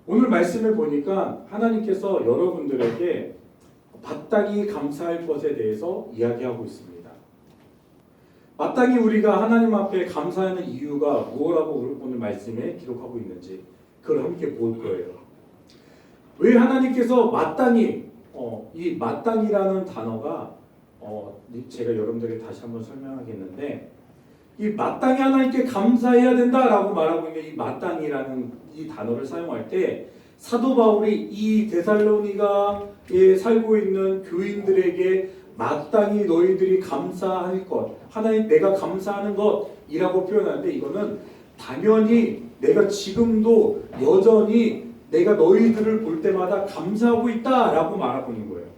오늘 말씀을 보니까 하나님께서 여러분들에게 마땅히 감사할 것에 대해서 이야기하고 있습니다. 마땅히 우리가 하나님 앞에 감사하는 이유가 무엇라고 오늘 말씀에 기록하고 있는지 그걸 함께 볼 거예요. 왜 하나님께서 마땅히 이 마땅이라는 단어가 제가 여러분들에게 다시 한번 설명하겠는데, 이 마땅히 하나님께 감사해야 된다라고 말하고 있는 이 마땅이라는 이 단어를 사용할 때 사도 바울이 이 데살로니가에 살고 있는 교인들에게 마땅히 너희들이 감사할 것, 하나님 내가 감사하는 것이라고 표현하는데, 이거는 당연히 내가 지금도 여전히 내가 너희들을 볼 때마다 감사하고 있다라고 말하고 있는 거예요.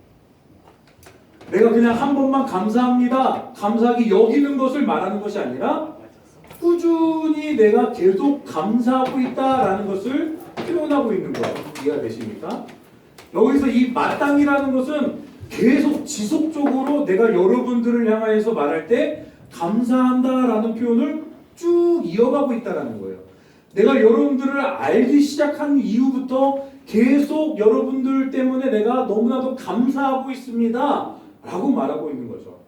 내가 그냥 한 번만 감사합니다, 감사하게 여기는 것을 말하는 것이 아니라 꾸준히 내가 계속 감사하고 있다라는 것을 표현하고 있는 거예요. 이해가 되십니까? 여기서 이 마땅이라는 것은 계속 지속적으로 내가 여러분들을 향하여서 말할 때 감사한다라는 표현을 쭉 이어가고 있다라는 거예요. 내가 여러분들을 알기 시작한 이후부터 계속 여러분들 때문에 내가 너무나도 감사하고 있습니다 라고 말하고 있는 거죠.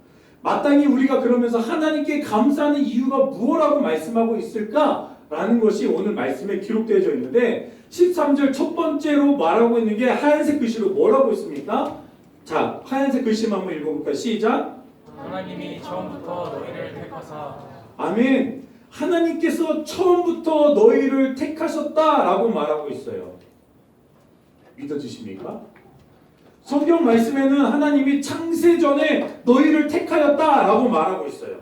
마땅히 우리가 그러면서 하나님께 감사하는 이유가 무엇라고 말씀하고 있을까? 라는 것이 오늘 말씀에 기록되어져 있는데, 13절 첫 번째로 말하고 있는 게 하얀색 글씨로 뭐라고 있습니까? 자, 하얀색 글씨만 한번 읽어볼까요? 시작! 하나님이 처음부터 너희를 택하사. 아멘. 하나님께서 처음부터 너희를 택하셨다라고 말하고 있어요. 믿어지십니까? 성경 말씀에는 하나님이 창세전에 너희를 택하였다라고 말하고 있어요.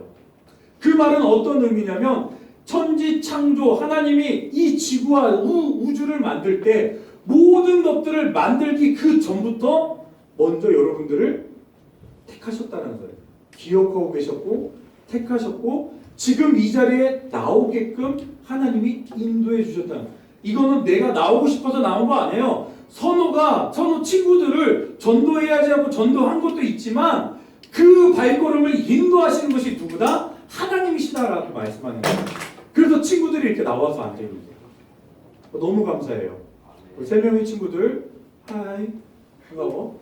그 말은 어떤 의미냐면, 천지창조 하나님이 이 지구와 우주를 만들 때 모든 것들을 만들기 그 전부터 먼저 여러분들을 택하셨다는 거예요. 기억하고 계셨고 택하셨고 지금 이 자리에 나오게끔 하나님이 인도해 주셨다는 거예요. 이거는 내가 나오고 싶어서 나온 거 아니에요. 선호 친구들을 전도해야지 하고 전도한 것도 있지만 그 발걸음을 인도하시는 것이 누구다? 하나님이시다라고 말씀하는 거예요. 그래서 친구들이 이렇게 나와서 앉아있는 거예요. 너무 감사해요. 우리 3명의 친구들 하이 반가워.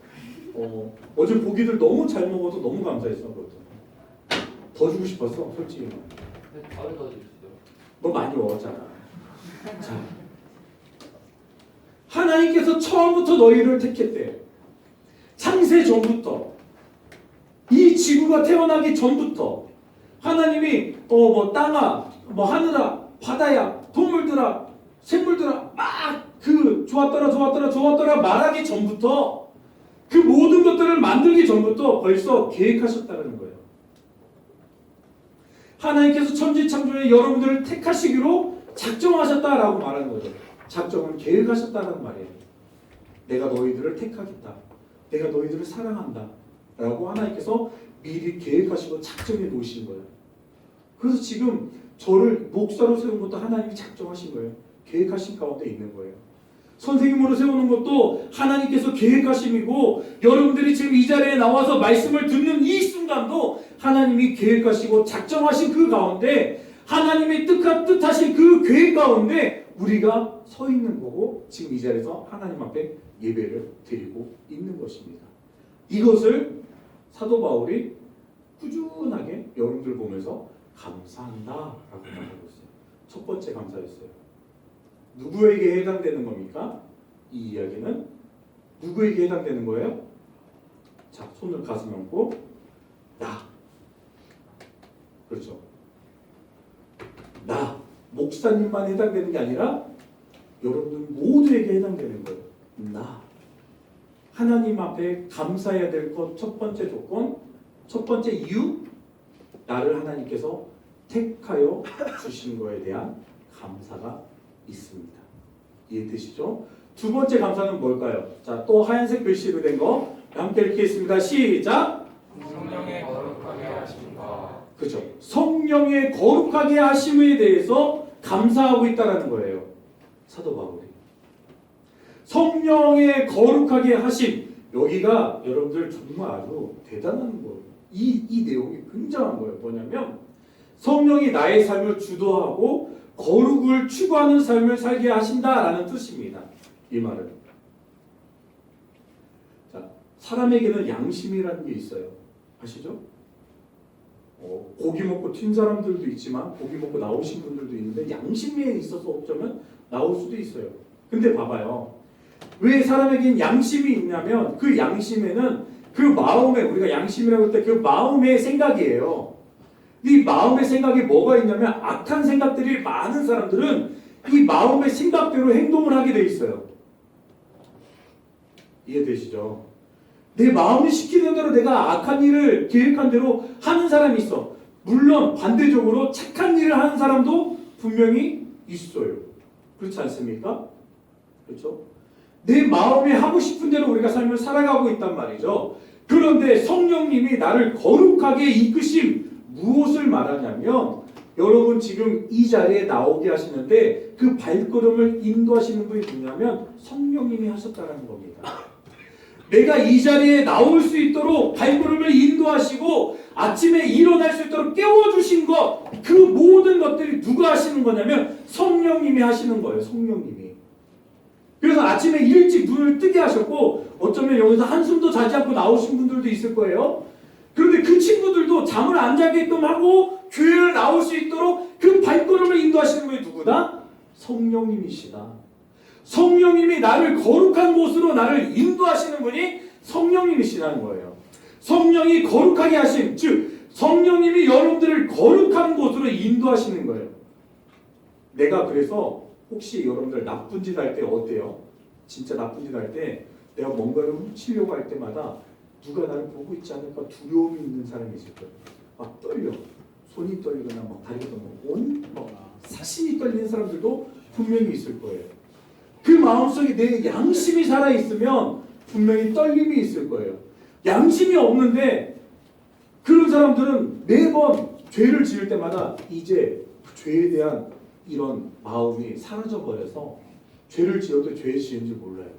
어제 고기들 너무 잘 먹어서 너무 감사했어. 더 주고 싶었어, 솔직히. 바로 더 주시죠. 너 많이 먹었잖아. 자, 하나님께서 처음부터 너희를 택했대. 창세 전부터, 이 지구가 태어나기 전부터 하나님이 땅아, 하늘아, 바다야, 동물들아, 생물들아, 막 좋았더라 말하기 전부터, 그 모든 것들을 만들기 전부터 벌써 계획하셨다는 거예요. 하나님께서 천지창조에 여러분들을 택하시기로 작정하셨다라고 말하는 거죠. 작정은 계획하셨다는 말이에요. 내가 너희들을 택하겠다. 내가 너희들을 사랑한다. 라고 하나님께서 미리 계획하시고 작정해 놓으신 거예요. 그래서 지금 저를 목사로 세운 것도 하나님이 작정하신 거예요. 계획하신 가운데 있는 거예요. 선생님으로 세우는 것도 하나님께서 계획하심이고, 여러분들이 지금 이 자리에 나와서 말씀을 듣는 이 순간도 하나님이 계획하시고 작정하신 그 가운데, 하나님의 뜻하신 그 계획 가운데 우리가 서 있는 거고, 지금 이 자리에서 하나님 앞에 예배를 드리고 있는 것입니다. 이것을 사도 바울이 꾸준하게 여러분들 보면서 감사한다 라고 말하고 있어요. 첫 번째 감사였어요. 누구에게 해당되는 겁니까? 이 이야기는 누구에게 해당되는 거예요? 자, 손을 가슴에 얹고 나. 그렇죠. 나, 목사님만 해당되는 게 아니라 여러분들 모두에게 해당되는 거예요. 나. 하나님 앞에 감사해야 될 것 첫 번째 조건, 첫 번째 이유, 나를 하나님께서 택하여 주신 거에 대한 감사가 있습니다. 이해되시죠? 두 번째 감사는 뭘까요? 자, 또 하얀색 글씨로 된 거 함께 읽겠습니다. 시작! 성령의 거룩하게 하심과. 그렇죠. 성령의 거룩하게 하심에 대해서 감사하고 있다는 거예요. 사도 바울이. 성령의 거룩하게 하심. 여기가 여러분들 정말 아주 대단한 거예요. 이 내용이 굉장한 거예요. 뭐냐면 성령이 나의 삶을 주도하고 거룩을 추구하는 삶을 살게 하신다라는 뜻입니다. 이 말은. 자, 사람에게는 양심이라는 게 있어요. 아시죠? 고기 먹고 튄 사람들도 있지만 고기 먹고 나오신 분들도 있는데 양심에 있어서 어쩌면 나올 수도 있어요. 근데 봐봐요. 왜 사람에겐 양심이 있냐면 그 양심에는 그 마음에 우리가 양심이라고 할 때 그 마음의 생각이에요. 이 마음의 생각이 뭐가 있냐면 악한 생각들이 많은 사람들은 이 마음의 생각대로 행동을 하게 돼 있어요. 이해되시죠? 내 마음이 시키는 대로 내가 악한 일을 계획한 대로 하는 사람이 있어. 물론 반대적으로 착한 일을 하는 사람도 분명히 있어요. 그렇지 않습니까? 그렇죠? 내 마음에 하고 싶은 대로 우리가 삶을 살아가고 있단 말이죠. 그런데 성령님이 나를 거룩하게 이끄심 무엇을 말하냐면 여러분 지금 이 자리에 나오게 하시는데 그 발걸음을 인도하시는 분이 누구냐면 성령님이 하셨다는 겁니다. 내가 이 자리에 나올 수 있도록 발걸음을 인도하시고 아침에 일어날 수 있도록 깨워주신 것, 그 모든 것들이 누가 하시는 거냐면 성령님이 하시는 거예요. 성령님이. 그래서 아침에 일찍 눈을 뜨게 하셨고 어쩌면 여기서 한숨도 자지 않고 나오신 분들도 있을 거예요. 그런데 그 친구들도 잠을 안 자게끔 하고 교회를 나올 수 있도록 그 발걸음을 인도하시는 분이 누구다? 성령님이시다. 성령님이 나를 거룩한 곳으로 나를 인도하시는 분이 성령님이시라는 거예요. 성령이 거룩하게 하심, 즉 성령님이 여러분들을 거룩한 곳으로 인도하시는 거예요. 내가 그래서 혹시 여러분들 나쁜 짓 할 때 어때요? 진짜 나쁜 짓 할 때 내가 뭔가를 훔치려고 할 때마다 누가 나를 보고 있지 않을까 두려움이 있는 사람이 있을 거예요. 막 떨려. 손이 떨리거나 막 다리가 막 사심이 떨리는 사람들도 분명히 있을 거예요. 그 마음속에 내 양심이 살아있으면 분명히 떨림이 있을 거예요. 양심이 없는데 그런 사람들은 매번 죄를 지을 때마다 이제 그 죄에 대한 이런 마음이 사라져버려서 죄를 지어도 죄 지은지 몰라요.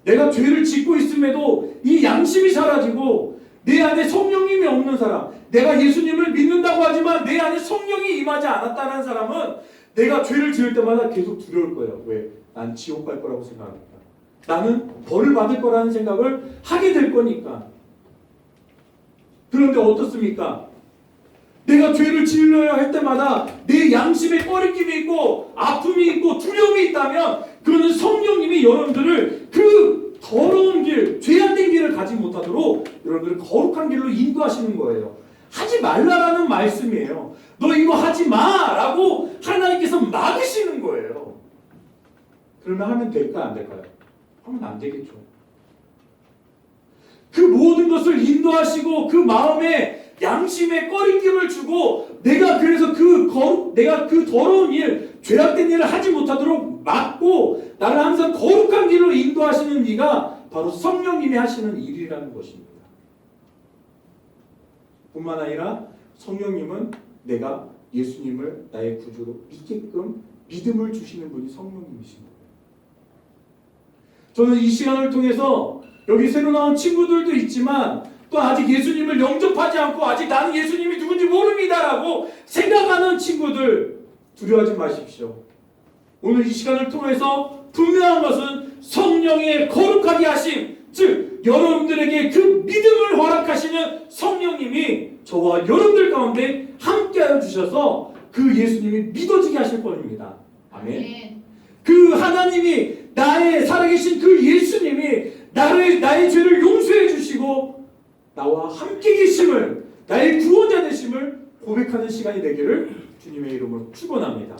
내가 죄를 짓고 있음에도 이 양심이 사라지고 내 안에 성령님이 없는 사람, 내가 예수님을 믿는다고 하지만 내 안에 성령이 임하지 않았다는 사람은 내가 죄를 지을 때마다 계속 두려울 거예요. 왜? 난 지옥 갈 거라고 생각합니다. 나는 벌을 받을 거라는 생각을 하게 될 거니까. 그런데 어떻습니까? 내가 죄를 지으려 할 때마다 내 양심에 꺼리낌이 있고 아픔이 있고 두려움이 있다면 그거는 성령님이 여러분들을 그 더러운 길, 죄악된 길을 가지 못하도록 여러분들을 거룩한 길로 인도하시는 거예요. 하지 말라라는 말씀이에요. 너 이거 하지 마라고 하나님께서 막으시는 거예요. 그러면 하면 될까 안 될까요? 하면 안 되겠죠. 그 모든 것을 인도하시고 그 마음에 양심에 꺼리낌을 주고 내가 그래서 내가 그 더러운 일, 죄악된 일을 하지 못하도록 막고 나를 항상 거룩한 길로 인도하시는 이가 바로 성령님이 하시는 일이라는 것입니다. 뿐만 아니라 성령님은 내가 예수님을 나의 구주로 믿게끔 믿음을 주시는 분이 성령님이신 거예요. 저는 이 시간을 통해서 여기 새로 나온 친구들도 있지만 또 아직 예수님을 영접하지 않고 아직 나는 예수님이 누군지 모릅니다라고 생각하는 친구들 두려워하지 마십시오. 오늘 이 시간을 통해서 분명한 것은 성령의 거룩하게 하심, 즉 여러분들에게 그 믿음을 허락하시는 성령님이 저와 여러분들 가운데 함께하여 주셔서 그 예수님이 믿어지게 하실 것입니다. 아멘. 그 하나님이 나의 살아계신 그 예수님이 나의 죄를 용서해 주시고 나와 함께 계심을, 나의 구원자 되심을 고백하는 시간이 되기를 주님의 이름으로 축원합니다.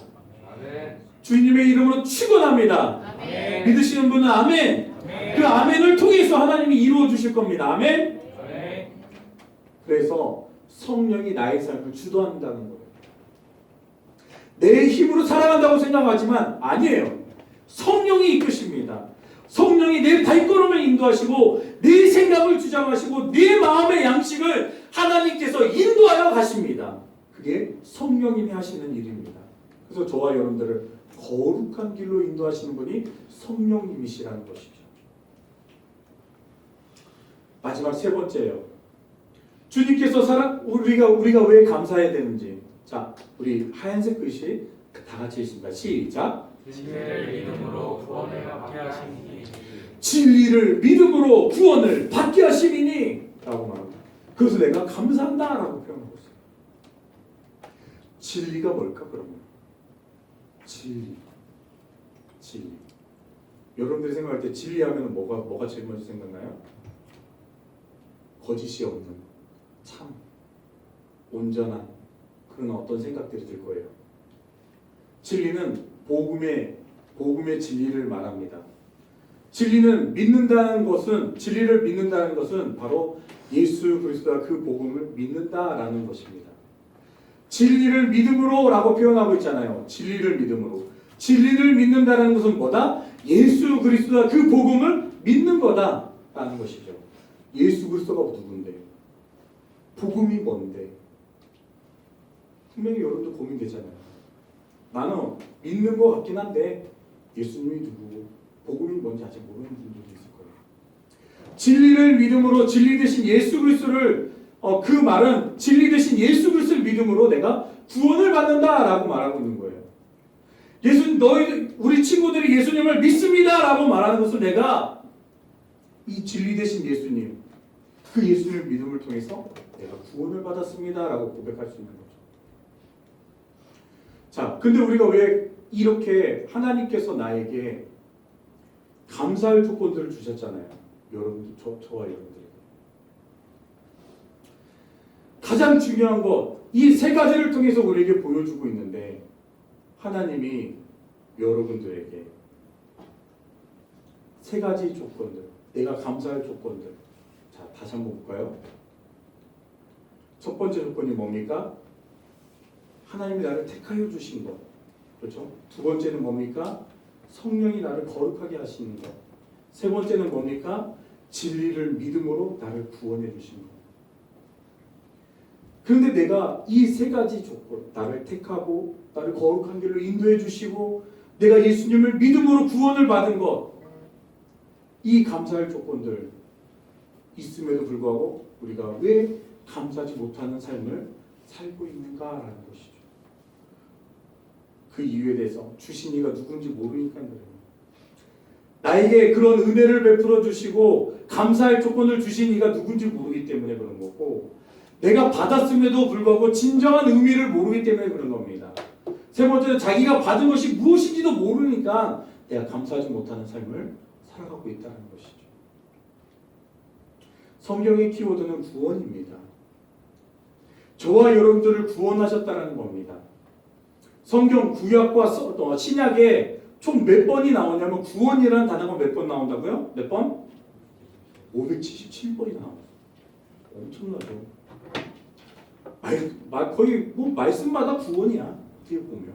아멘. 주님의 이름으로 축원합니다. 아멘. 믿으시는 분은 아멘. 아멘. 그 아멘을 통해서 하나님이 이루어 주실 겁니다. 아멘. 아멘. 그래서 성령이 나의 삶을 주도한다는 거예요. 내 힘으로 살아간다고 생각하지만 아니에요. 성령이 이끄십니다. 성령이 내 발걸음을 인도하시고 내 생각을 주장하시고 내 마음의 양식을 하나님께서 인도하여 가십니다. 그게 성령님이 하시는 일입니다. 그래서 저와 여러분들을 거룩한 길로 인도하시는 분이 성령님이시라는 것이죠. 마지막 세 번째예요. 주님께서 우리가 왜 감사해야 되는지. 자, 우리 하얀색 글씨 다 같이 읽습니다. 시작. 진리를 믿음으로 구원을 받게 하시니 진리를 믿음으로 구원을 받게 하심이니 라고 말합니다. 그래서 내가 감사한다 라고 표현하고 있어요. 진리가 뭘까 그러면? 진리. 여러분들이 생각할 때 진리하면 뭐가 제일 먼저 생각나요? 거짓이 없는 참 온전한 그런 어떤 생각들이 들 거예요. 진리는 복음의 진리를 말합니다. 진리를 믿는다는 것은 바로 예수 그리스도와 그 복음을 믿는다라는 것입니다. 진리를 믿음으로라고 표현하고 있잖아요. 진리를 믿음으로. 진리를 믿는다라는 것은 뭐다? 예수 그리스도와 그 복음을 믿는 거다라는 것이죠. 예수 그리스도가 누군데? 복음이 뭔데? 분명히 여러분도 고민되잖아요. 나는 믿는 것 같긴 한데 예수님이 누구고 복음이 뭔지 아직 모르는 분들도 있을 거예요. 진리를 믿음으로 진리 되신 예수 그리스도를 그 말은 진리 되신 예수 그리스도를 믿음으로 내가 구원을 받는다라고 말하고 있는 거예요. 우리 친구들이 예수님을 믿습니다라고 말하는 것은 내가 이 진리 되신 예수님, 그 예수님을 믿음을 통해서 내가 구원을 받았습니다라고 고백할 수 있는 거죠. 자, 근데 우리가 왜 이렇게 하나님께서 나에게 감사할 조건들을 주셨잖아요. 여러분들, 저와 여러분들에게. 가장 중요한 것, 이 세 가지를 통해서 우리에게 보여주고 있는데 하나님이 여러분들에게 세 가지 조건들, 내가 감사할 조건들. 자, 다시 한번 볼까요? 첫 번째 조건이 뭡니까? 하나님이 나를 택하여 주신 것. 그렇죠? 두 번째는 뭡니까? 성령이 나를 거룩하게 하시는 것. 세 번째는 뭡니까? 진리를 믿음으로 나를 구원해 주신 것. 그런데 내가 이 세 가지 조건, 나를 택하고 나를 거룩한 길로 인도해 주시고 내가 예수님을 믿음으로 구원을 받은 것, 이 감사할 조건들 있음에도 불구하고 우리가 왜 감사하지 못하는 삶을 살고 있는가라는 것이죠. 그 이유에 대해서 주신 이가 누군지 모르니까 그래요. 나에게 그런 은혜를 베풀어 주시고 감사할 조건을 주신 이가 누군지 모르기 때문에 그런 거고, 내가 받았음에도 불구하고 진정한 의미를 모르기 때문에 그런 겁니다. 세 번째는 자기가 받은 것이 무엇인지도 모르니까 내가 감사하지 못하는 삶을 살아가고 있다는 것이죠. 성경의 키워드는 구원입니다. 저와 여러분들을 구원하셨다는 겁니다. 성경 구약과 신약에 총 몇 번이 나오냐면 구원이라는 단어가 몇 번 나온다고요? 몇 번? 577번이 나와요. 엄청나죠. 거의 말씀마다 구원이야. 어떻게 보면.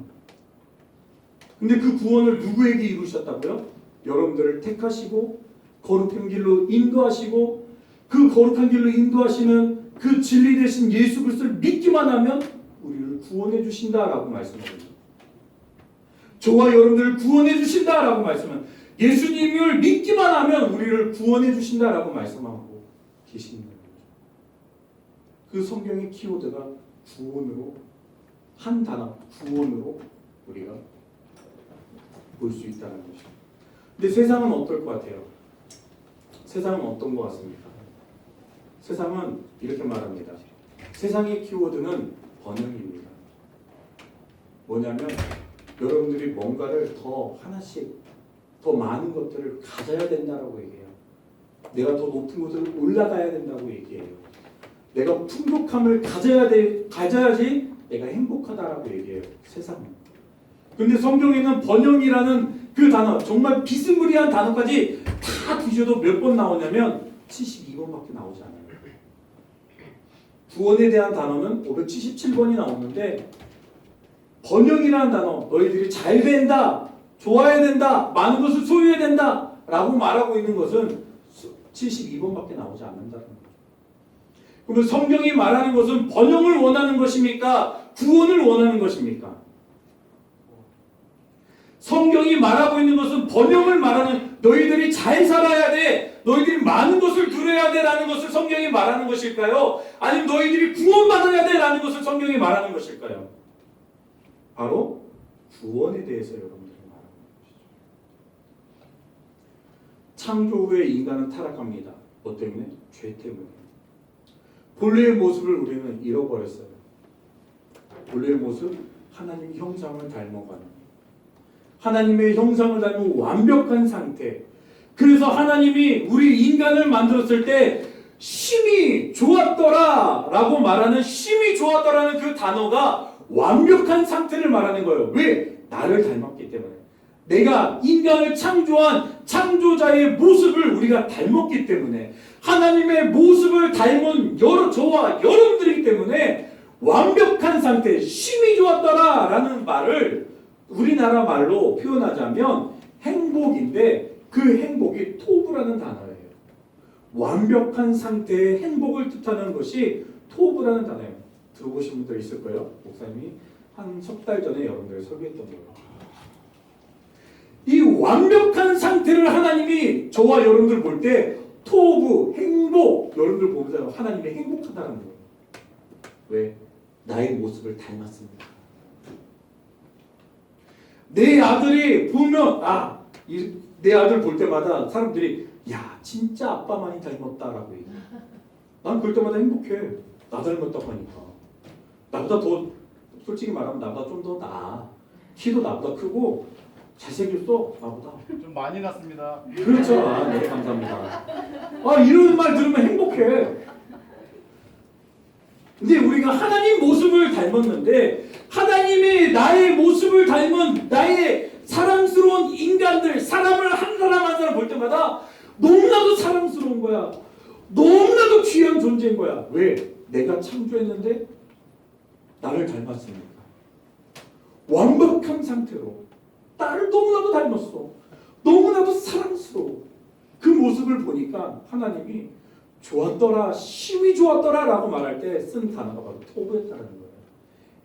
근데 그 구원을 누구에게 이루셨다고요? 여러분들을 택하시고 거룩한 길로 인도하시고 그 거룩한 길로 인도하시는 그 진리 되신 예수 그리스도를 믿기만 하면 우리를 구원해 주신다라고 말씀합니다. 저와 여러분들을 구원해 주신다라고 말씀은 예수님을 믿기만 하면 우리를 구원해 주신다라고 말씀하고 계십니다. 그 성경의 키워드가 구원으로, 한 단어 구원으로 우리가 볼 수 있다는 것입니다. 근데 세상은 어떨 것 같아요? 세상은 어떤 것 같습니까? 세상은 이렇게 말합니다. 세상의 키워드는 번영입니다. 뭐냐면 여러분들이 뭔가를 더 하나씩 더 많은 것들을 가져야 된다고 얘기해요. 내가 더 높은 곳으로 올라가야 된다고 얘기해요. 내가 풍족함을 가져야지 내가 행복하다라고 얘기해요. 세상은. 근데 성경에는 번영이라는 그 단어, 정말 비스무리한 단어까지 다 뒤져도 몇 번 나오냐면 72번밖에 나오지 않아요. 구원에 대한 단어는 577번이 나오는데 번영이라는 단어, 너희들이 잘 된다, 좋아야 된다, 많은 것을 소유해야 된다 라고 말하고 있는 것은 72번밖에 나오지 않는다는 거죠. 그러면 성경이 말하는 것은 번영을 원하는 것입니까? 구원을 원하는 것입니까? 성경이 말하고 있는 것은 번영을 말하는, 너희들이 잘 살아야 돼, 너희들이 많은 것을 누려야 돼 라는 것을 성경이 말하는 것일까요? 아니면 너희들이 구원받아야 돼 라는 것을 성경이 말하는 것일까요? 바로 구원에 대해서 여러분들이 말합니다. 창조 후에 인간은 타락합니다. 뭐 때문에? 죄 때문에. 본래의 모습을 우리는 잃어버렸어요. 본래의 모습, 하나님의 형상을 닮아가는, 하나님의 형상을 닮은 완벽한 상태. 그래서 하나님이 우리 인간을 만들었을 때 심히 좋았더라 라고 말하는, 심히 좋았더라는 그 단어가 완벽한 상태를 말하는 거예요. 왜? 나를 닮았기 때문에. 내가 인간을 창조한 창조자의 모습을 우리가 닮았기 때문에, 하나님의 모습을 닮은 저와 여러분들이기 때문에 완벽한 상태, 심히 좋았더라 라는 말을 우리나라 말로 표현하자면 행복인데, 그 행복이 토브라는 단어예요. 완벽한 상태의 행복을 뜻하는 것이 토브라는 단어예요. 들어보신 분들 있을 거예요. 목사님이 한 석 달 전에 여러분들에게 설교했던 거예요. 이 완벽한 상태를 하나님이 저와 여러분들 볼 때 토브, 행복, 여러분들 보면서 하나님이 행복하다는 거예요. 왜? 나의 모습을 닮았습니다. 내 아들이 보면 내 아들 볼 때마다 사람들이 야 진짜 아빠 많이 닮았다라고 얘기해. 난 그럴 때마다 행복해. 나 닮았다고 하니까. 나보다 더, 솔직히 말하면 나보다 좀 더 나아. 키도 나보다 크고 잘생겼어 나보다. 좀 많이 났습니다. 그렇죠. 네 감사합니다. 이런 말 들으면 행복해. 근데 우리가 하나님 모습을 닮았는데, 하나님의 나의 모습을 닮은 나의 사랑스러운 인간들, 사람을 한 사람 한 사람 볼 때마다 너무나도 사랑스러운 거야. 너무나도 귀한 존재인 거야. 왜? 내가 창조했는데 나를 닮았으니까. 완벽한 상태로 나를 너무나도 닮았어. 너무나도 사랑스러워. 그 모습을 보니까 하나님이 좋았더라, 심히 좋았더라 라고 말할 때 쓴 단어가 바로 토브였다는 거예요.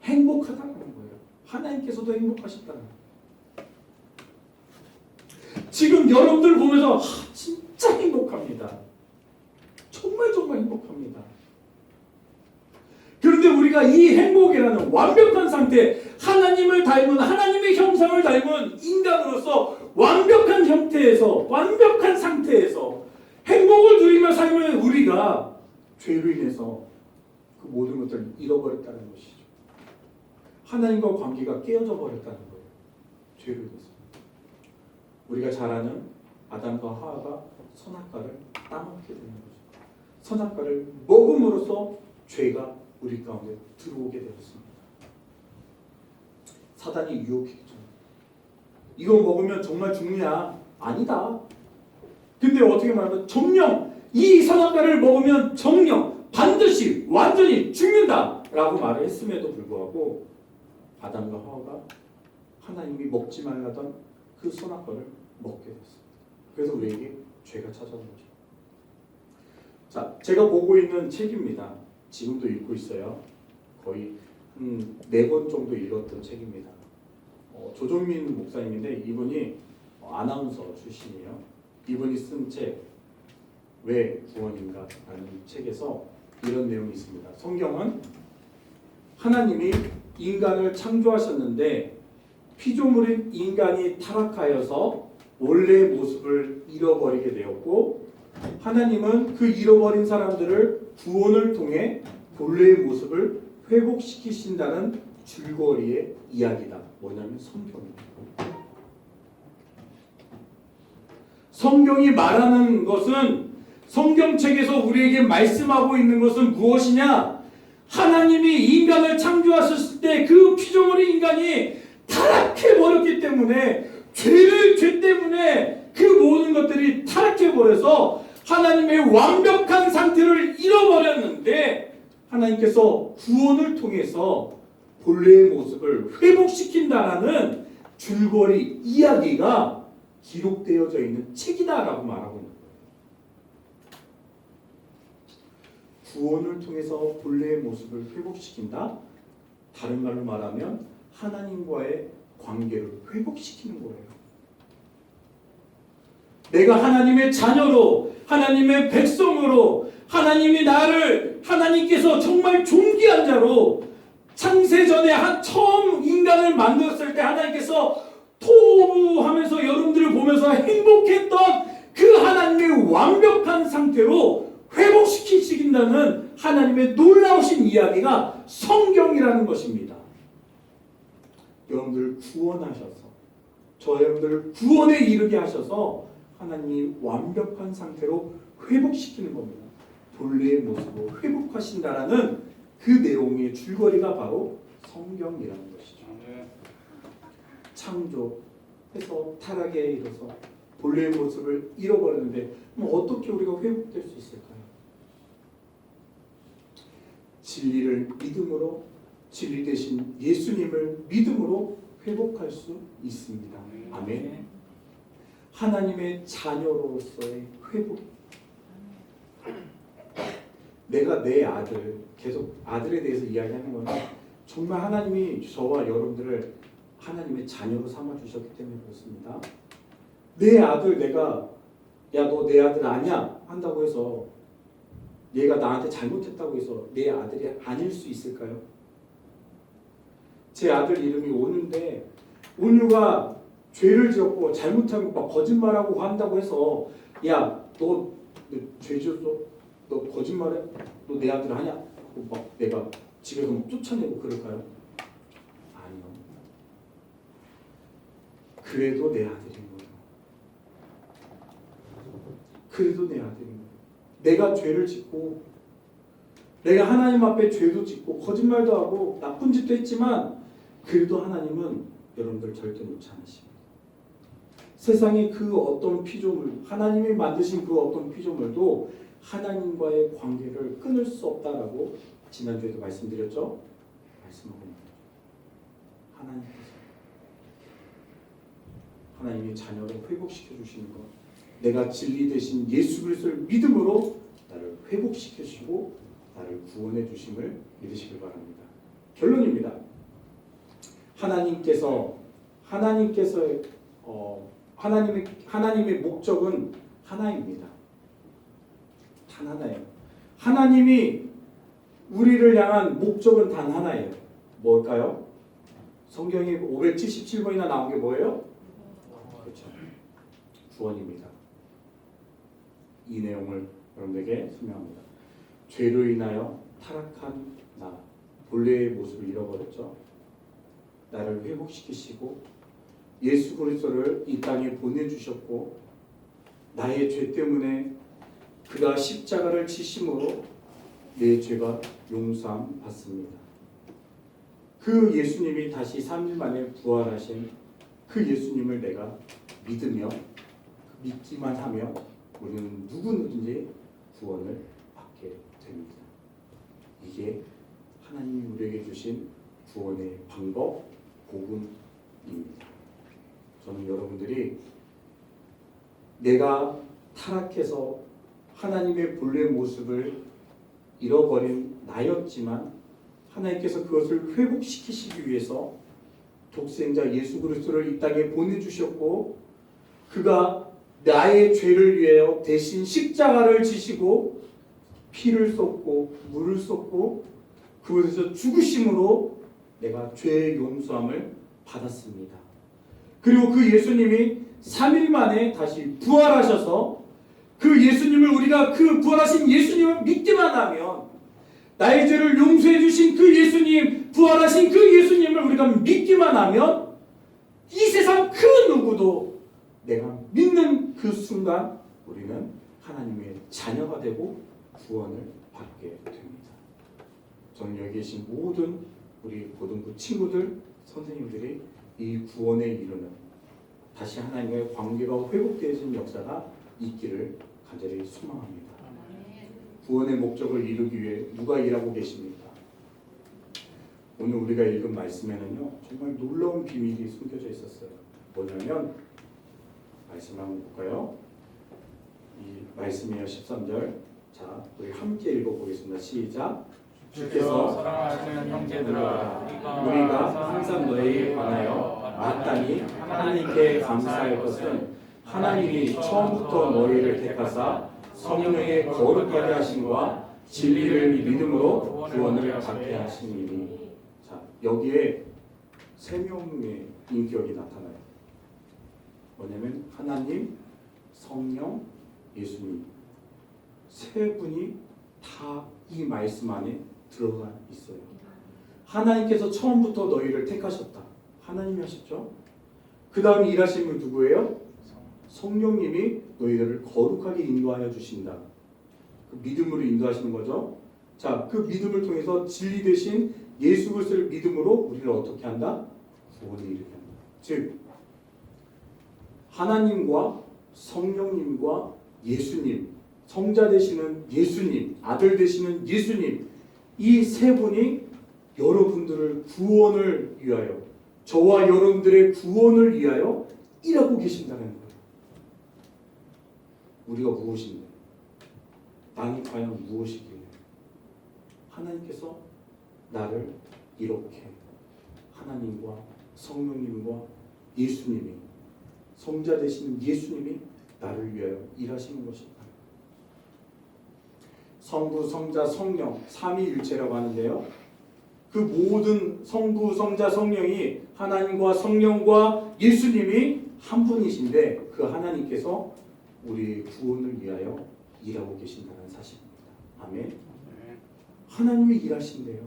행복하다는 거예요. 하나님께서도 행복하셨다는 거예요. 지금 여러분들 보면서 진짜 행복합니다. 정말 정말 행복합니다. 그런데 우리가 이 행복이라는 완벽한 상태, 하나님을 닮은, 하나님의 형상을 닮은 인간으로서 완벽한 형태에서, 완벽한 상태에서 행복을 누리며 살면 우리가 죄로 인해서 그 모든 것들을 잃어버렸다는 것이죠. 하나님과 관계가 깨어져 버렸다는 거예요. 죄로 인해서. 우리가 잘 아는 아담과 하와가 선악과를 따먹게 되는 거죠. 선악과를 먹음으로써 죄가 우리 가운데 들어오게 되었습니다. 사단이 유혹했죠. 이거 먹으면 정말 죽느냐? 아니다. 근데 어떻게 말하면 정령, 이 선악과를 먹으면 정령 반드시 완전히 죽는다 라고 말을 했음에도 불구하고 아담과 하와가 하나님이 먹지 말라던 그 선악과를 먹게 됐습니다. 그래서 우리에게 죄가 찾아온 거죠. 자, 제가 보고 있는 책입니다. 지금도 읽고 있어요. 거의 4번 정도 읽었던 책입니다. 조정민 목사님인데 이분이 아나운서 출신이에요. 이분이 쓴 책, 왜 구원인가? 라는 책에서 이런 내용이 있습니다. 성경은 하나님이 인간을 창조하셨는데 피조물인 인간이 타락하여서 원래의 모습을 잃어버리게 되었고, 하나님은 그 잃어버린 사람들을 구원을 통해 본래의 모습을 회복시키신다는 줄거리의 이야기다. 뭐냐면 성경입니다. 성경이 말하는 것은, 성경책에서 우리에게 말씀하고 있는 것은 무엇이냐? 하나님이 인간을 창조하셨을 때 그 피조물의 인간이 타락해버렸기 때문에, 죄 때문에 그 모든 것들이 타락해버려서 하나님의 완벽한 상태를 잃어버렸는데, 하나님께서 구원을 통해서 본래의 모습을 회복시킨다라는 줄거리 이야기가 기록되어져 있는 책이다라고 말하고 있는 거예요. 구원을 통해서 본래의 모습을 회복시킨다. 다른 말로 말하면 하나님과의 관계를 회복시키는 거예요. 내가 하나님의 자녀로, 하나님의 백성으로, 하나님께서 정말 존귀한 자로, 창세전에 처음 인간을 만들었을 때 하나님께서 토부하면서 여러분들을 보면서 행복했던 그 하나님 상태로 회복시키신다는 하나님의 놀라우신 이야기가 성경이라는 것입니다. 여러분들을 구원하셔서 저 여러분들을 구원에 이르게 하셔서 하나님이 완벽한 상태로 회복시키는 겁니다. 본래의 모습으로 회복하신다라는 그 내용의 줄거리가 바로 성경이라는 것이죠. 창조해서 타락에 이르러서 본래의 모습을 잃어버렸는데 그럼 어떻게 우리가 회복될 수 있을까요? 진리를 믿음으로 진리 대신 예수님을 믿음으로 회복할 수 있습니다. 아멘. 하나님의 자녀로서의 회복. 내가 내 아들, 계속 아들에 대해서 이야기하는 거는 정말 하나님이 저와 여러분들을 하나님의 자녀로 삼아 주셨기 때문에 그렇습니다. 내 아들 내가 야 너 내 아들 아니야 한다고 해서 얘가 나한테 잘못했다고 해서 내 아들이 아닐 수 있을까요? 제 아들 이름이 온유인데 온유가 죄를 지었고 잘못하고 막 거짓말하고 한다고 해서 야 너 죄 지었어? 너 거짓말해? 너 내 아들 아니야? 막 내가 집에서 막 쫓아내고 그럴까요? 아니요. 그래도 내 아들인 거예요. 그래도 내 아들인 거예요. 내가 죄를 짓고 내가 하나님 앞에 죄도 짓고 거짓말도 하고 나쁜 짓도 했지만 그래도 하나님은 여러분들 절대 놓지 않으십니다. 세상의 그 어떤 피조물, 하나님이 만드신 그 어떤 피조물도 하나님과의 관계를 끊을 수 없다라고 지난주에도 말씀드렸죠? 말씀하고 있는 거죠. 하나님께서 하나님의 자녀를 회복시켜 주시는 것, 내가 진리 대신 예수 그리스도를 믿음으로 나를 회복시켜 주시고 나를 구원해 주심을 믿으시길 바랍니다. 결론입니다. 하나님의 목적은 하나입니다. 단 하나예요. 하나님이 우리를 향한 목적은 단 하나예요. 뭘까요? 성경이 577번이나 나온 게 뭐예요? 그렇죠. 구원입니다. 이 내용을 여러분에게 설명합니다. 죄로 인하여 타락한 나, 본래의 모습을 잃어버렸죠. 나를 회복시키시고 예수 그리스도를 이 땅에 보내주셨고 나의 죄 때문에 그가 십자가를 지심으로 내 죄가 용서함 받습니다. 그 예수님이 다시 3일 만에 부활하신 그 예수님을 내가 믿으며 믿기만 하며 우리는 누구든지 구원을 받게 됩니다. 이게 하나님이 우리에게 주신 구원의 방법, 복음입니다. 저는 여러분들이 내가 타락해서 하나님의 본래 모습을 잃어버린 나였지만 하나님께서 그것을 회복시키시기 위해서 독생자 예수 그리스도를 이 땅에 보내주셨고 그가 나의 죄를 위하여 대신 십자가를 지시고 피를 쏟고 물을 쏟고 그곳에서 죽으심으로 내가 죄의 용서함을 받았습니다. 그리고 그 예수님이 3일 만에 다시 부활하셔서 그 예수님을 우리가 그 부활하신 예수님을 믿기만 하면 나의 죄를 용서해 주신 그 예수님, 부활하신 그 예수님을 우리가 믿기만 하면 이 세상 그 누구도 내가 믿는 그 순간 우리는 하나님의 자녀가 되고 구원을 받게 됩니다. 저는 여기 계신 모든 우리 고등부 친구들, 선생님들이 이 구원에 이르는 다시 하나님과의 관계가 회복되어진 역사가 있기를 간절히 소망합니다. 구원의 목적을 이루기 위해 누가 일하고 계십니까? 오늘 우리가 읽은 말씀에는요 정말 놀라운 비밀이 숨겨져 있었어요. 뭐냐면 말씀 한번 볼까요? 이 말씀이요 13절. 자, 우리 함께 읽어보겠습니다. 시작. 주께서 사랑하시는 형제들아 우리가 항상 너희에 관하여 마땅히 하나님께 감사할 것은 하나님이 처음부터 너희를 택하사 성령의 거룩하게 하심과 진리를 믿음으로 구원을 받게 하시니니. 자, 여기에 세 명의 인격이 나타나요. 뭐냐면 하나님, 성령, 예수님. 세 분이 다 이 말씀 안에 들어가 있어요. 하나님께서 처음부터 너희를 택하셨다. 하나님이 하셨죠. 그 다음 일하신 분 누구예요? 성령님이 너희들을 거룩하게 인도하여 주신다. 그 믿음으로 인도하시는 거죠. 자, 그 믿음을 통해서 진리 되신 예수 그리스도를 믿음으로 우리를 어떻게 한다? 구원에 이르게 한다. 즉 하나님과 성령님과 예수님, 성자 되시는 예수님, 아들 되시는 예수님, 이 세 분이 여러분들을 구원을 위하여, 저와 여러분들의 구원을 위하여 일하고 계신다는 거예요. 우리가 무엇인데? 나는 과연 무엇이길래? 하나님께서 나를 이렇게 하나님과 성령님과 예수님이, 성자 되시는 예수님이 나를 위하여 일하시는 것입니다. 성부, 성자, 성령 삼위일체라고 하는데요. 그 모든 성부, 성자, 성령이 하나님과 성령과 예수님이 한 분이신데 그 하나님께서 우리 구원을 위하여 일하고 계신다는 사실입니다. 아멘. 하나님이 일하신대요.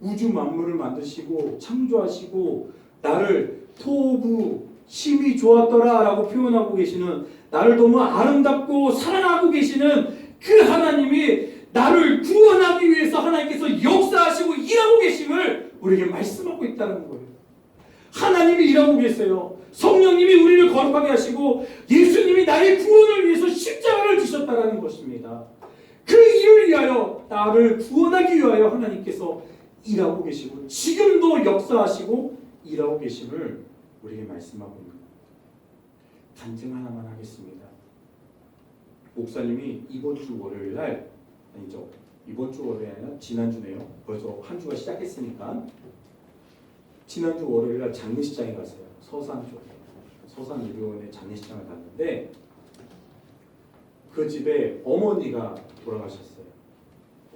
우주 만물을 만드시고 창조하시고 나를 토부 심히 좋았더라 라고 표현하고 계시는, 나를 너무 아름답고 사랑하고 계시는 그 하나님이 나를 구원하기 위해서 하나님께서 역사하시고 일하고 계심을 우리에게 말씀하고 있다는 거예요. 하나님이 일하고 계세요. 성령님이 우리를 거룩하게 하시고 예수님이 나의 구원을 위해서 십자가를 지셨다는 것입니다. 그 일을 위하여, 나를 구원하기 위하여 하나님께서 일하고 계시고 지금도 역사하시고 일하고 계심을 우리에게 말씀하고 있는 겁니다. 간증 하나만 하겠습니다. 목사님이 이번 주 월요일 날, 아니죠, 이번 주 월요일이 아니라 지난주네요. 벌써 한 주가 시작했으니까 지난주 월요일 날 장례식장에 갔어요. 서산 쪽에, 서산 의료원에 장례식장을 갔는데 그 집에 어머니가 돌아가셨어요.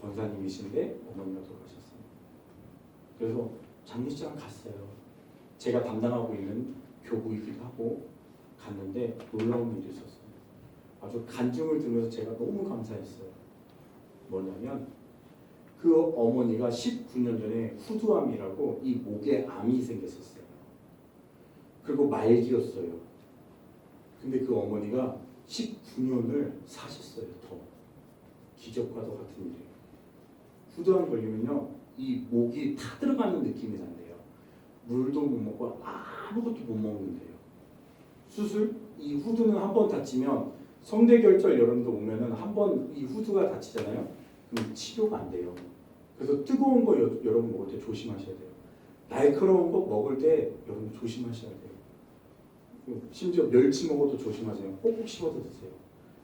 권사님이신데 어머니가 돌아가셨어요. 그래서 장례식장 갔어요. 제가 담당하고 있는 교구이기도 하고 갔는데 놀라운 일이 있었어요. 아주 간증을 들으면서 제가 너무 감사했어요. 뭐냐면 그 어머니가 19년 전에 후두암이라고 이 목에 암이 생겼었어요. 그리고 말기였어요. 근데 그 어머니가 19년을 사셨어요. 더 기적과도 같은 일이에요. 후두암 걸리면요, 이 목이 타 들어가는 느낌이 난대요. 물도 못 먹고 아무것도 못 먹는데요. 수술, 이 후두는 한 번 다치면 성대결절 여러분도 오면은 한 번 이 후두가 다치잖아요. 그럼 치료가 안 돼요. 그래서 뜨거운 거 여러분 먹을 때 조심하셔야 돼요. 날카로운 거 먹을 때 여러분 조심하셔야 돼요. 심지어 멸치 먹어도 조심하세요. 꼭꼭 씹어서 드세요.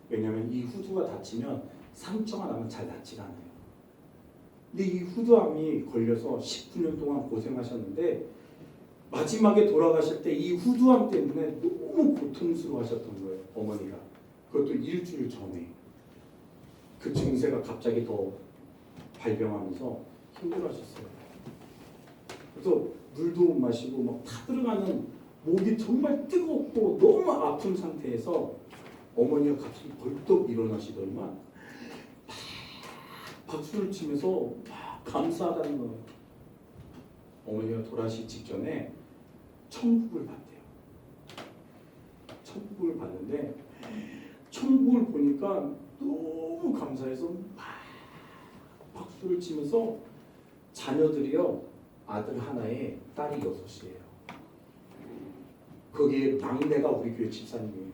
왜냐하면 이 후두가 다치면 상처가 나면 잘 낫지가 않아요. 근데 이 후두암이 걸려서 19년 동안 고생하셨는데 마지막에 돌아가실 때 이 후두암 때문에 너무 고통스러워하셨던 거예요. 어머니가. 그것도 일주일 전에 그 증세가 갑자기 더 발병하면서 힘들어하셨어요. 그래서 물도 못 마시고 막 타들어가는, 목이 정말 뜨겁고 너무 아픈 상태에서 어머니가 갑자기 벌떡 일어나시더니만 막 박수를 치면서 막 감사하다는 거예요. 어머니가 돌아가시기 직전에 천국을 봤대요. 천국을 봤는데 천국을 보니까 너무 감사해서 막 박수를 치면서 자녀들이요, 아들 하나에 딸이 6이에요. 거기에 막내가 우리 교회 집사님이에요.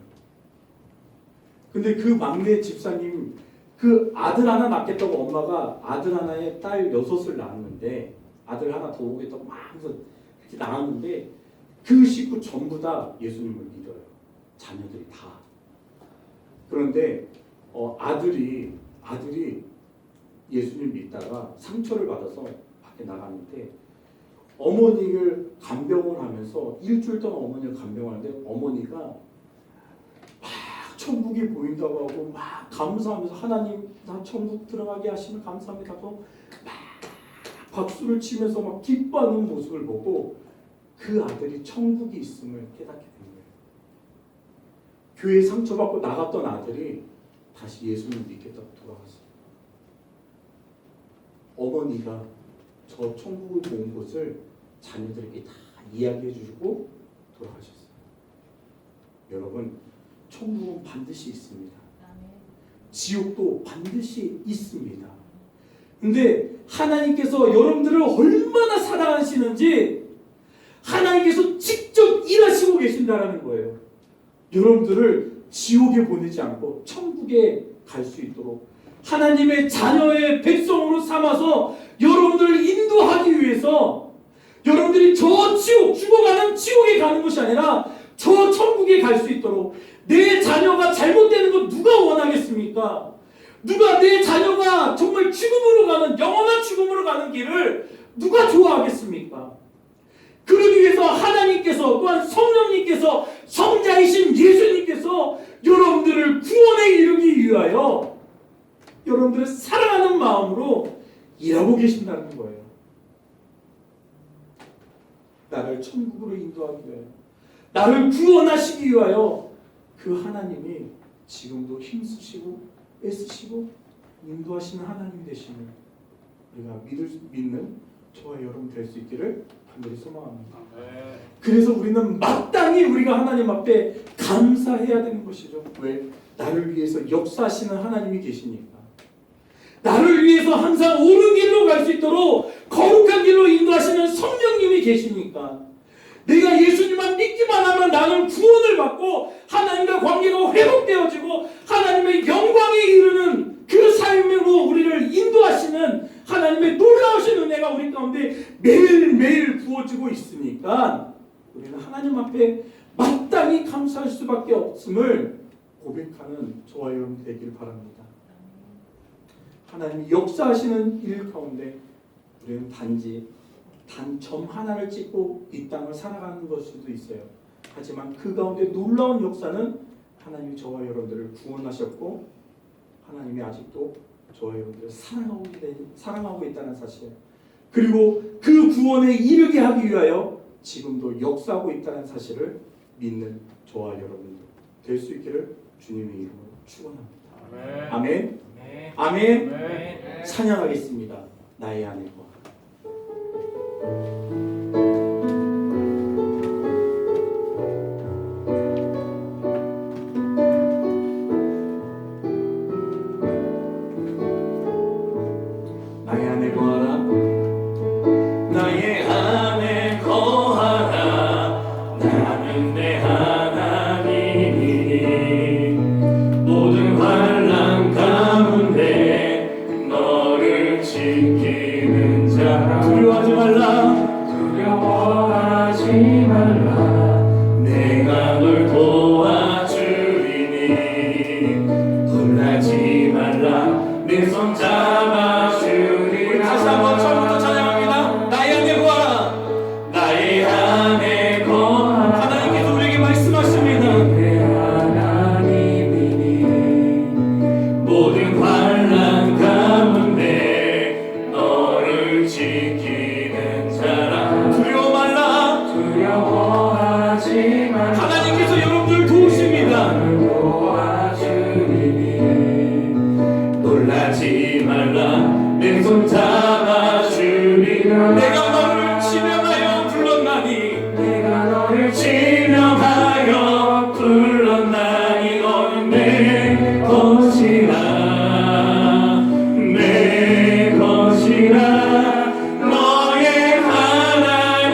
근데 그 막내 집사님, 그 아들 하나 낳겠다고 엄마가 아들 하나에 딸 6을 낳았는데, 아들 하나 더 오겠다고 막 해서 이렇게 낳았는데 그 식구 전부 다 예수님을 믿어요. 자녀들이 다. 그런데 아들이 예수님 믿다가 상처를 받아서 밖에 나갔는데 어머니를 간병을 하면서 일주일 동안 어머니를 간병하는데 어머니가 막 천국이 보인다고 하고 막 감사하면서 하나님 나 천국 들어가게 하시면 감사합니다 하고 막 박수를 치면서 막 기뻐하는 모습을 보고 그 아들이 천국이 있음을 깨닫게 된 거예요. 교회 상처받고 나갔던 아들이 다시 예수를 믿겠다고 돌아갔어요. 어머니가 저 천국을 본 곳을 자녀들에게 다 이야기해 주시고 돌아가셨어요. 여러분, 천국은 반드시 있습니다. 지옥도 반드시 있습니다. 근데 하나님께서 여러분들을 얼마나 사랑하시는지 하나님께서 직접 일하시고 계신다라는 거예요. 여러분들을 지옥에 보내지 않고 천국에 갈 수 있도록 하나님의 자녀의 백성으로 삼아서 여러분들을 인도하기 위해서 여러분들이 저 지옥, 죽어가는 지옥에 가는 것이 아니라 저 천국에 갈 수 있도록 내 자녀가 잘못되는 거 누가 원하겠습니까? 누가 내 자녀가 정말 죽음으로 가는 영원한 죽음으로 가는 길을 누가 좋아하겠습니까? 그러기 위해서 하나님께서 또한 성령님께서 성자이신 예수님께서 여러분들을 구원에 이르기 위하여 여러분들을 사랑하는 마음으로 일하고 계신다는 거예요. 나를 천국으로 인도하기 위하여 나를 구원하시기 위하여 그 하나님이 지금도 힘쓰시고 애쓰시고 인도하시는 하나님이 되시는 우리가 믿는 저와 여러분 될 수 있기를 간절히 소망합니다. 그래서 우리는 마땅히 우리가 하나님 앞에 감사해야 되는 것이죠. 왜? 나를 위해서 역사하시는 하나님이 계시니까. 나를 위해서 항상 옳은 길로 갈 수 있도록 거룩한 길로 인도하시는 성령님이 계시니까. 내가 예수님만 믿기만 하면 나는 구원을 받고 하나님과 관계가 회복되어지고 하나님의 영광에 이르는 그 삶으로 우리를 인도하시는 하나님의 놀라우신 은혜가 우리 가운데 매일매일 부어지고 있으니까 우리는 하나님 앞에 마땅히 감사할 수밖에 없음을 고백하는 저와 여러분 되길 바랍니다. 하나님이 역사하시는 일 가운데 우리는 단 점 하나를 찍고 이 땅을 살아가는 것 수도 있어요. 하지만 그 가운데 놀라운 역사는 하나님이 저와 여러분들을 구원하셨고 하나님이 아직도 저와 여러분들을 사랑하고 있다는 사실, 그리고 그 구원에 이르게 하기 위하여 지금도 역사하고 있다는 사실을 믿는 저와 여러분들 될 수 있기를 주님의 이름으로 축원합니다. 아멘. 아멘. 아멘. 찬양하겠습니다. 나의 아내와 나의 안에 거하라. 나의 안에 거하라. 나는 내 하나님이니 모든 환난 가운데 너를 지키는 자라. 두려워하지 말라. 두려워하지 말라. 내가 널 도와주리니 놀라지 말라. 내 손 잡아주리라. 다시 한번 처음부터 찬양합니다. 나의 안에 거하라. 나의 안에 거하라. 하나님께서 우리에게 말씀하십니다. 내 하나님이니 모든 환난 가운데 너를 지키는 자라. 두려워 말라. 두려워하지 말라. 하나님께서 여러분들 도우십니다. 놀라지 말라. 내 손 잡아주리라. 내가 너를 지명하여 불렀나니 내가 너를 지명하여 불렀나니 너는 내 것이라. 내 것이라. 너의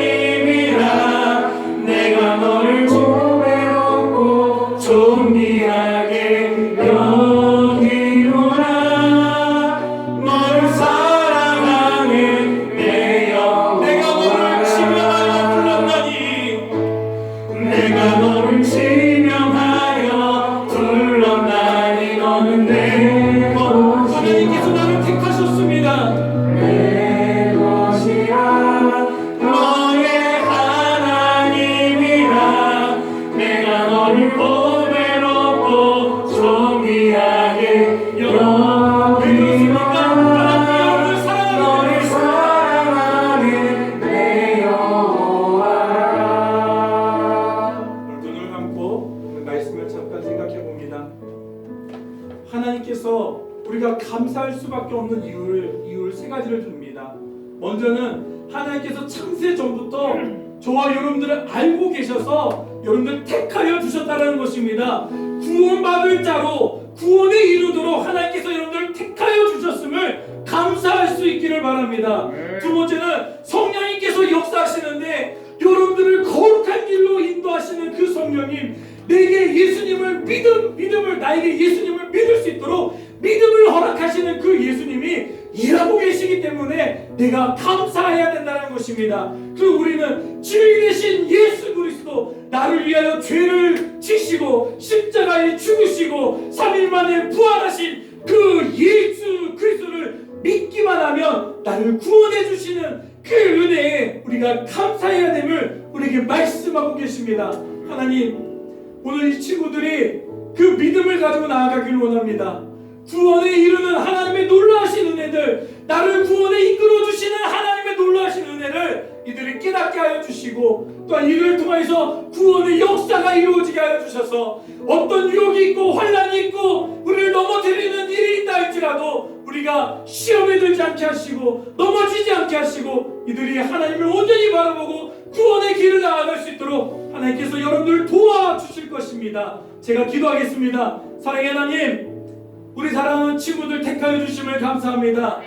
하나님이라. 내가 너를 고백하고 존귀하게 여기노라. 너를 사랑하는 내 영. 내가 너를 지명하여 불렀나니 내가 너를 지명하여 불렀나니 너는 내 것. 하나님께서 나를 택하셨습니다. 내 것이야. 너의 하나님이라. 내가 너를 보배롭고 존귀하게 여기노라. 너를 사랑하는 내 여호와. 눈을 감고 오늘 말씀을 잠깐 생각해 봅니다. 하나님께서 우리가 감사할 수밖에 없는 이유를 세 가지를 줍니다. 먼저는 하나님께서 창세 전부터 저와 여러분들을 알고 계셔서 여러분들 택하여 주셨다는 것입니다. 구원받을 자로 구원에 이르도록 하나님께서 여러분들을 택하여 주셨음을 감사할 수 있기를 바랍니다. 두 번째는 성령님께서 역사하시는데 여러분들을 거룩한 길로 인도하시는 그 성령님, 내게 예수님을 믿음을 나에게 예수님을 믿을 수 있도록 믿음을 허락하시는 그 예수님이 일하고 계시기 때문에 내가 감사해야 된다는 것입니다. 그리고 우리는 주인 되신 예수 그리스도, 나를 위하여 죄를 지시고 십자가에 죽으시고 3일 만에 부활하신 그 예수 그리스도를 믿기만 하면 나를 구원해 주시는 그 은혜에 우리가 감사해야 됨을 우리에게 말씀하고 계십니다. 하나님, 오늘 이 친구들이 그 믿음을 가지고 나아가기를 원합니다. 구원에 이르는 하나님의 놀라우신 은혜들, 나를 구원에 이끌어주시는 하나님의 놀라우신 은혜를 이들이 깨닫게 하여 주시고, 또한 이들을 통해서 구원의 역사가 이루어지게 하여 주셔서 어떤 유혹이 있고 환난이 있고 우리를 넘어뜨리는 일이 있다 할지라도 우리가 시험에 들지 않게 하시고 넘어지지 않게 하시고 이들이 하나님을 온전히 바라보고 구원의 길을 나아갈 수 있도록 하나님께서 여러분들을 도와주실 것입니다. 제가 기도하겠습니다. 사랑의 하나님, 우리 사랑하는 친구들 택하여 주심을 감사합니다.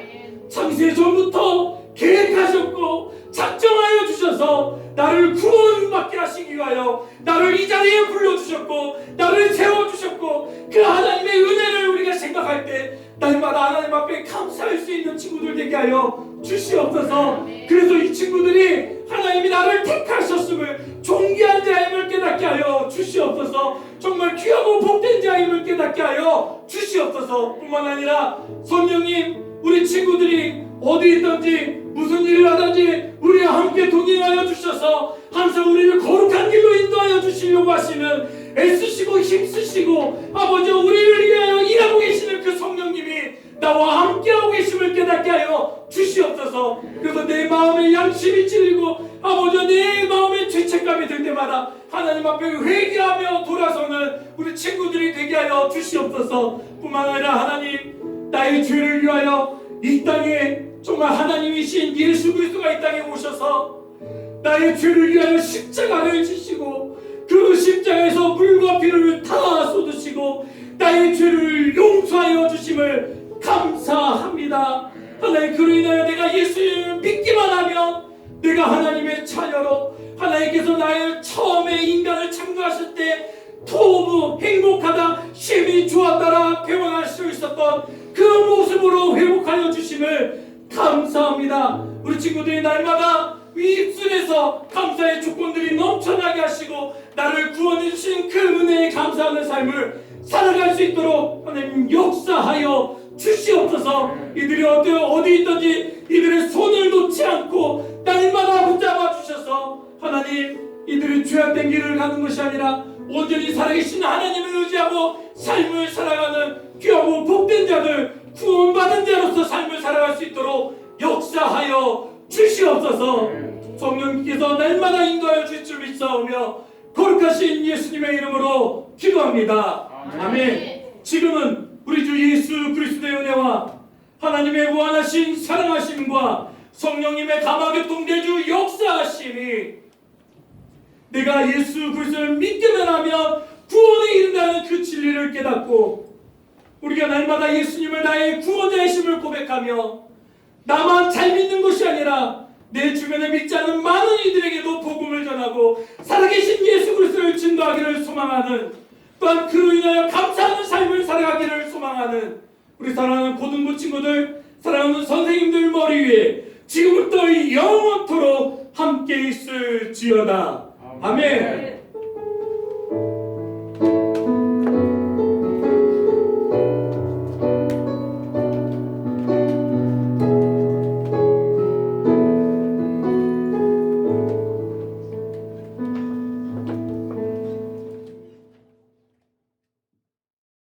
창세 전부터 계획하셨고 작정하여 주셔서 나를 구원받게 하시기 위하여 나를 이 자리에 불러주셨고 나를 세워주셨고, 그 하나님의 은혜를 우리가 생각할 때 날마다 하나님 앞에 감사할 수 있는 친구들 되게 하여 주시옵소서. 그래서 이 친구들이 하나님이 나를 택하셨음을 존귀한 자임을 깨닫게 하여 주시옵소서. 정말 귀하고 복된 자임을 깨닫게 하여 주시옵소서. 뿐만 아니라 성령님, 우리 친구들이 어디 있든지 무슨 일을 하든지 우리와 함께 동행하여 주셔서 항상 우리를 거룩한 길로 인도하여 주시려고 하시는, 애쓰시고 힘쓰시고 아버지 우리를 위하여 일하고 계시는 그 성령님이 나와 함께하고 계심을 깨닫게 하여 주시옵소서. 그래서 내 마음에 양심이 찔리고 아버지 내 마음에 죄책감이 들 때마다 하나님 앞에 회개하며 돌아서는 우리 친구들이 되게 하여 주시옵소서. 뿐만 아니라 하나님, 나의 죄를 위하여 이 땅에 정말 하나님이신 예수 그리스도가 이 땅에 오셔서 나의 죄를 위하여 십자가를 지시고 그 십자가에서 물과 피를 다 쏟으시고 나의 죄를 용서하여 주심을 감사합니다. 하나님, 그로 인하여 내가 예수님을 믿기만 하면 내가 하나님의 자녀로, 하나님께서 나의 처음에 인간을 창조하실 때 토부 행복하다 심히 좋았다라 표현할 수 있었던 그 모습으로 회복하여 주심을 감사합니다. 우리 친구들이 날마다 입술에서 감사의 조건들이 넘쳐나게 하시고 나를 구원해 주신 그 은혜에 감사하는 삶을 살아갈 수 있도록 하나님 역사하여 주시옵소서. 이들이 어디 있든지 이들의 손을 놓지 않고 날마다 붙잡아 주셔서 하나님, 이들이 죄악된 길을 가는 것이 아니라 온전히 살아계신 하나님을 의지하고 삶을 살아가는 귀하고 복된 자들, 구원받은 자로서 삶을 살아갈 수 있도록 역사하여 주시옵소서. 성령께서 날마다 인도하여 주실 줄 믿사오며 거룩하신 예수님의 이름으로 기도합니다. 아멘. 지금은 우리 주 예수 그리스도의 은혜와 하나님의 무한하신 사랑하심과 성령님의 감화교통대주 역사하심이 내가 예수 그리스도를 믿기만 하면 구원에 이른다는 그 진리를 깨닫고 우리가 날마다 예수님을 나의 구원자이심을 고백하며 나만 잘 믿는 것이 아니라 내 주변에 믿지 않는 많은 이들에게도 복음을 전하고 살아계신 예수 그리스도를 증거하기를 소망하는, 또한 그로 인하여 감사하는 삶을 살아가기를 소망하는 우리 사랑하는 고등부 친구들, 사랑하는 선생님들 머리 위에 지금부터 영원토록 함께 있을지어다. 아멘.